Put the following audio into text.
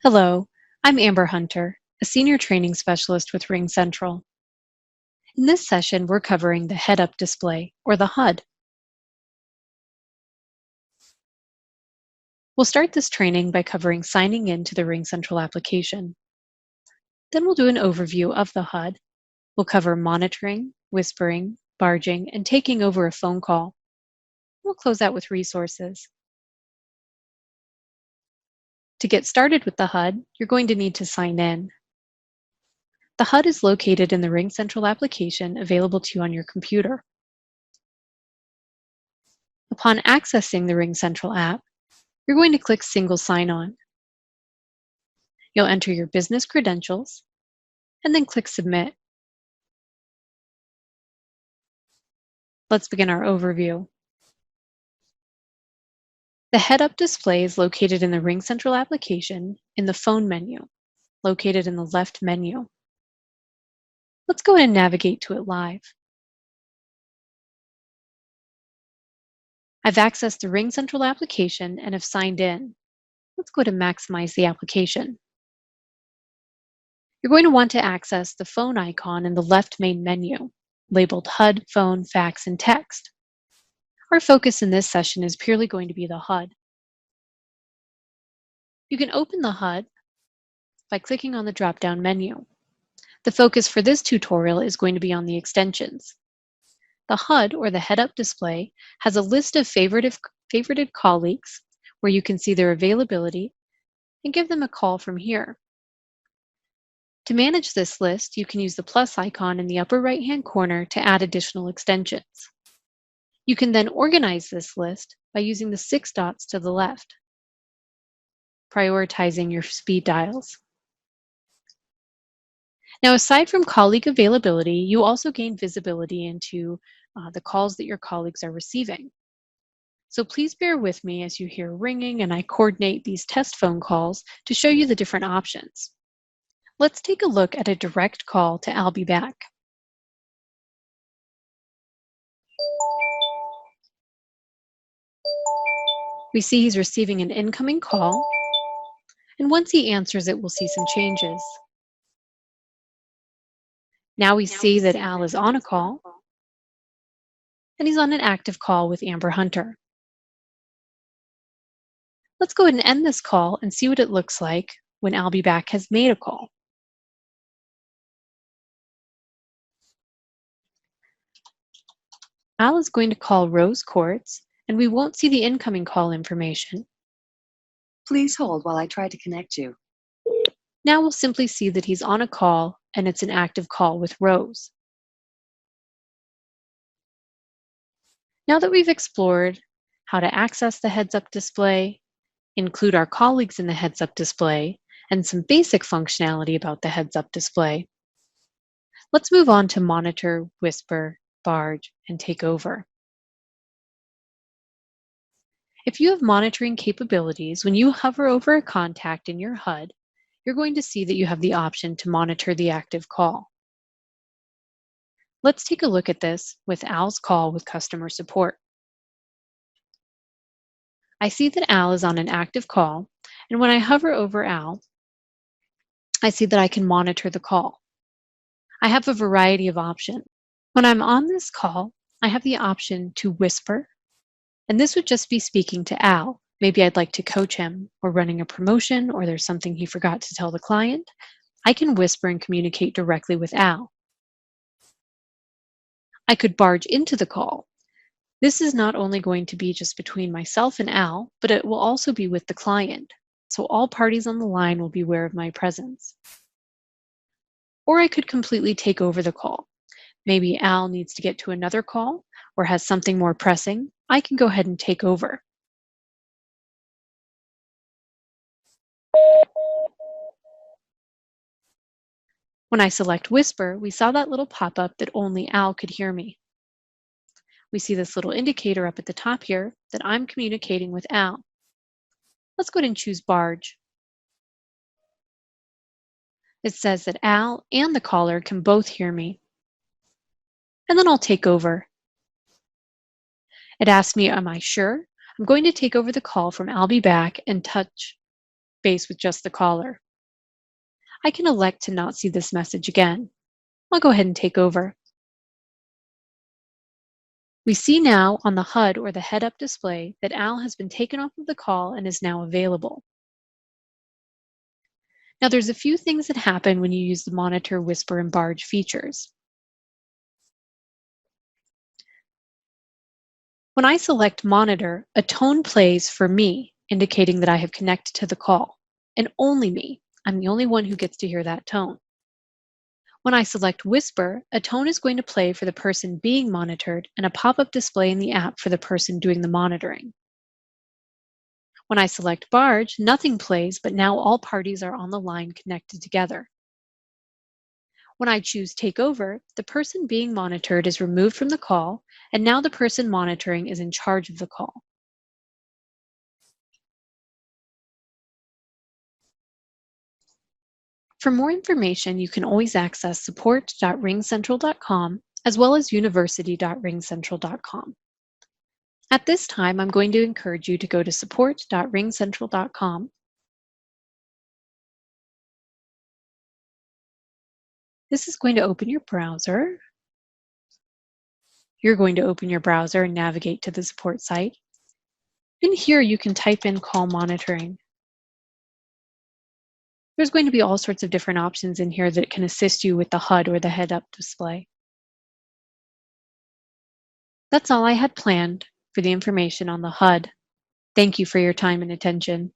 Hello, I'm Amber Hunter, a senior training specialist with Ring Central. In this session, we're covering the head-up display, or the HUD. We'll start this training by covering signing in to the Ring Central application. Then we'll do an overview of the HUD. We'll cover monitoring, whispering, barging, and taking over a phone call. We'll close out with resources. To get started with the HUD, you're going to need to sign in. The HUD is located in the Ring Central application available to you on your computer. Upon accessing the Ring Central app, you're going to click Single Sign-On. You'll enter your business credentials and then click Submit. Let's begin our overview. The head-up display is located in the Ring Central application in the Phone menu, located in the left menu. Let's go ahead and navigate to it live. I've accessed the Ring Central application and have signed in. Let's go to maximize the application. You're going to want to access the phone icon in the left main menu, labeled HUD, Phone, Fax, and Text. Our focus in this session is purely going to be the HUD. You can open the HUD by clicking on the drop-down menu. The focus for this tutorial is going to be on the extensions. The HUD, or the head-up display, has a list of favorited colleagues where you can see their availability and give them a call from here. To manage this list, you can use the plus icon in the upper right-hand corner to add additional extensions. You can then organize this list by using the 6 dots to the left, prioritizing your speed dials. Now, aside from colleague availability, you also gain visibility into the calls that your colleagues are receiving. So please bear with me as you hear ringing and I coordinate these test phone calls to show you the different options. Let's take a look at a direct call to I'll Be Back. We see he's receiving an incoming call, and once he answers it, we'll see some changes. Now we see that Al is on a call, and he's on an active call with Amber Hunter. Let's go ahead and end this call and see what it looks like when I'll Be Back has made a call. Al is going to call Rose Courts, and we won't see the incoming call information. Please hold while I try to connect you. Now we'll simply see that he's on a call and it's an active call with Rose. Now that we've explored how to access the heads-up display, include our colleagues in the heads-up display, and some basic functionality about the heads-up display, let's move on to monitor, whisper, barge, and take over. If you have monitoring capabilities, when you hover over a contact in your HUD, you're going to see that you have the option to monitor the active call. Let's take a look at this with Al's call with customer support. I see that Al is on an active call, and when I hover over Al, I see that I can monitor the call. I have a variety of options. When I'm on this call, I have the option to whisper, and this would just be speaking to Al. Maybe I'd like to coach him, or running a promotion, or there's something he forgot to tell the client. I can whisper and communicate directly with Al. I could barge into the call. This is not only going to be just between myself and Al, but it will also be with the client. So all parties on the line will be aware of my presence. Or I could completely take over the call. Maybe Al needs to get to another call or has something more pressing. I can go ahead and take over. When I select Whisper, we saw that little pop-up that only Al could hear me. We see this little indicator up at the top here that I'm communicating with Al. Let's go ahead and choose Barge. It says that Al and the caller can both hear me. And then I'll take over. It asks me, am I sure? I'm going to take over the call from I'll Be Back and touch base with just the caller. I can elect to not see this message again. I'll go ahead and take over. We see now on the HUD or the head-up display that Al has been taken off of the call and is now available. Now there's a few things that happen when you use the monitor, whisper, and barge features. When I select monitor, a tone plays for me, indicating that I have connected to the call, and only me. I'm the only one who gets to hear that tone. When I select whisper, a tone is going to play for the person being monitored and a pop-up display in the app for the person doing the monitoring. When I select barge, nothing plays, but now all parties are on the line connected together. When I choose take over, the person being monitored is removed from the call, and now the person monitoring is in charge of the call. For more information, you can always access support.ringcentral.com as well as university.ringcentral.com. At this time, I'm going to encourage you to go to support.ringcentral.com. This is going to open your browser. You're going to open your browser and navigate to the support site. In here, you can type in call monitoring. There's going to be all sorts of different options in here that can assist you with the HUD or the head-up display. That's all I had planned for the information on the HUD. Thank you for your time and attention.